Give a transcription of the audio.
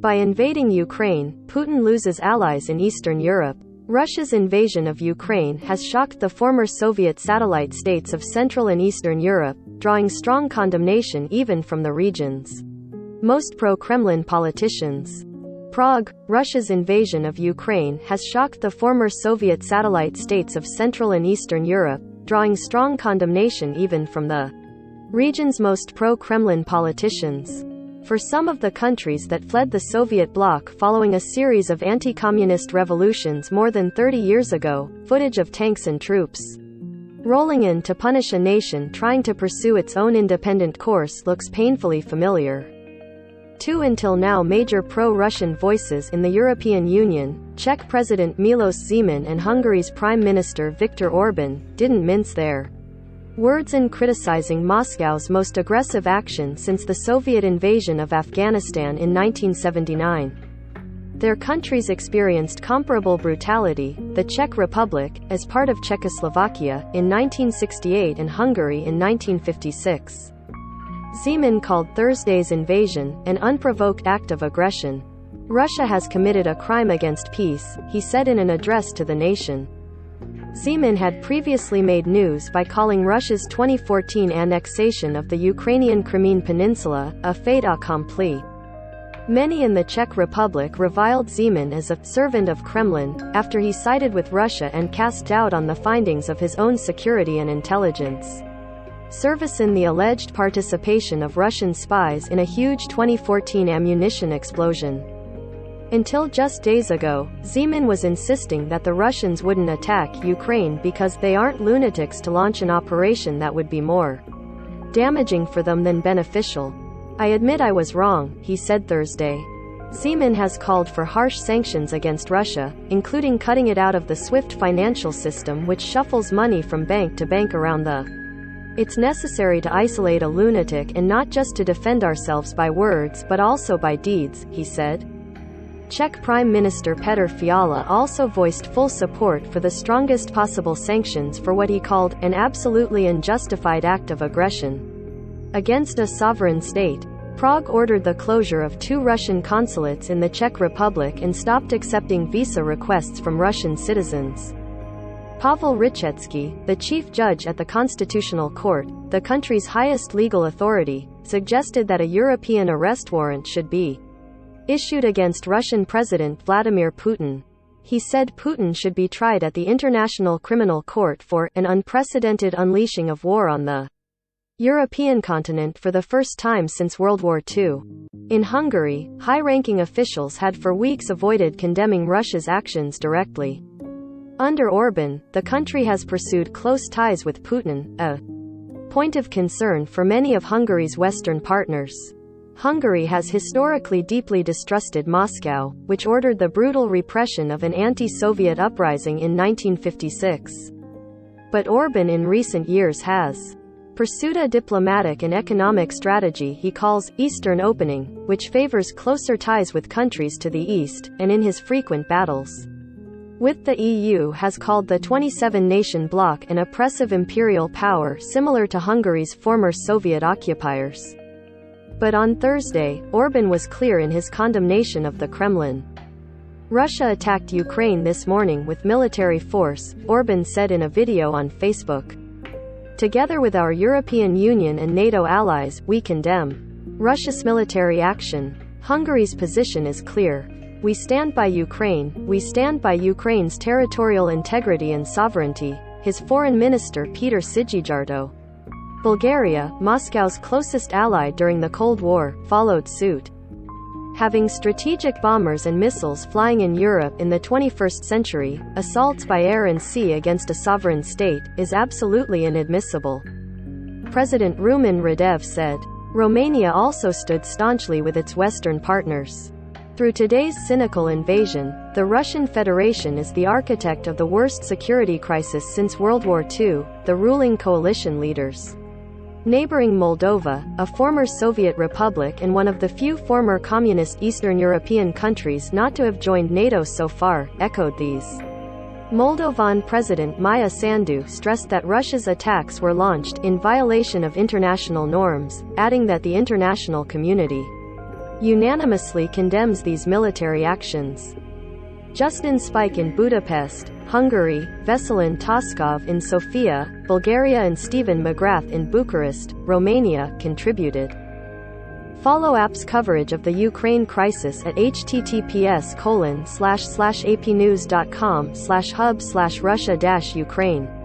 By invading Ukraine, Putin loses allies in Eastern Europe. Russia's invasion of Ukraine has shocked the former Soviet satellite states of Central and Eastern Europe, drawing strong condemnation even from the region's most pro-Kremlin politicians. Prague, Russia's invasion of Ukraine has shocked the former Soviet satellite states of Central and Eastern Europe, drawing strong condemnation even from the region's most pro-Kremlin politicians. For some of the countries that fled the Soviet bloc following a series of anti-communist revolutions more than 30 years ago, footage of tanks and troops rolling in to punish a nation trying to pursue its own independent course looks painfully familiar. Two until now major pro-Russian voices in the European Union, Czech President Milos Zeman and Hungary's Prime Minister Viktor Orban, didn't mince their words in criticizing Moscow's most aggressive action since the Soviet invasion of Afghanistan in 1979. Their countries experienced comparable brutality, the Czech Republic, as part of Czechoslovakia, in 1968 and Hungary in 1956. Zeman called Thursday's invasion an unprovoked act of aggression. Russia has committed a crime against peace, he said in an address to the nation. Zeman had previously made news by calling Russia's 2014 annexation of the Ukrainian Crimean Peninsula a fait accompli. Many in the Czech Republic reviled Zeman as a servant of Kremlin, after he sided with Russia and cast doubt on the findings of his own security and intelligence service in the alleged participation of Russian spies in a huge 2014 ammunition explosion. Until just days ago, Zeman was insisting that the Russians wouldn't attack Ukraine because they aren't lunatics to launch an operation that would be more damaging for them than beneficial. "I admit I was wrong," he said Thursday. Zeman has called for harsh sanctions against Russia, including cutting it out of the SWIFT financial system which shuffles money from bank to bank around the It's necessary to isolate a lunatic and not just to defend ourselves by words but also by deeds, he said. Czech Prime Minister Petr Fiala also voiced full support for the strongest possible sanctions for what he called an absolutely unjustified act of aggression against a sovereign state. Prague ordered the closure of 2 Russian consulates in the Czech Republic and stopped accepting visa requests from Russian citizens. Pavel Rychetsky, the chief judge at the Constitutional Court, the country's highest legal authority, suggested that a European arrest warrant should be issued against Russian President Vladimir Putin. He said Putin should be tried at the International Criminal Court for an unprecedented unleashing of war on the European continent for the first time since World War II. In Hungary, high-ranking officials had for weeks avoided condemning Russia's actions directly. Under Orban, the country has pursued close ties with Putin, a point of concern for many of Hungary's Western partners. Hungary has historically deeply distrusted Moscow, which ordered the brutal repression of an anti-Soviet uprising in 1956. But Orban in recent years has pursued a diplomatic and economic strategy he calls Eastern Opening, which favors closer ties with countries to the east, and in his frequent battles with the EU has called the 27-nation bloc an oppressive imperial power similar to Hungary's former Soviet occupiers. But on Thursday, Orban was clear in his condemnation of the Kremlin. Russia attacked Ukraine this morning with military force, Orban said in a video on Facebook. Together with our European Union and NATO allies, we condemn Russia's military action. Hungary's position is clear. We stand by Ukraine, we stand by Ukraine's territorial integrity and sovereignty, his foreign minister Peter Szijjártó. Bulgaria, Moscow's closest ally during the Cold War, followed suit. Having strategic bombers and missiles flying in Europe in the 21st century, assaults by air and sea against a sovereign state, is absolutely inadmissible. President Rumen Radev said. Romania also stood staunchly with its Western partners. Through today's cynical invasion, the Russian Federation is the architect of the worst security crisis since World War II, the ruling coalition leaders. Neighboring Moldova, a former Soviet republic and one of the few former communist Eastern European countries not to have joined NATO so far, echoed these. Moldovan President Maia Sandu stressed that Russia's attacks were launched in violation of international norms, adding that the international community unanimously condemns these military actions. Justin Spike in Budapest, Hungary, Veselin Toskov in Sofia, Bulgaria and Stephen McGrath in Bucharest, Romania, contributed. Follow app's coverage of the Ukraine crisis at https://apnews.com/hub/Russia-Ukraine.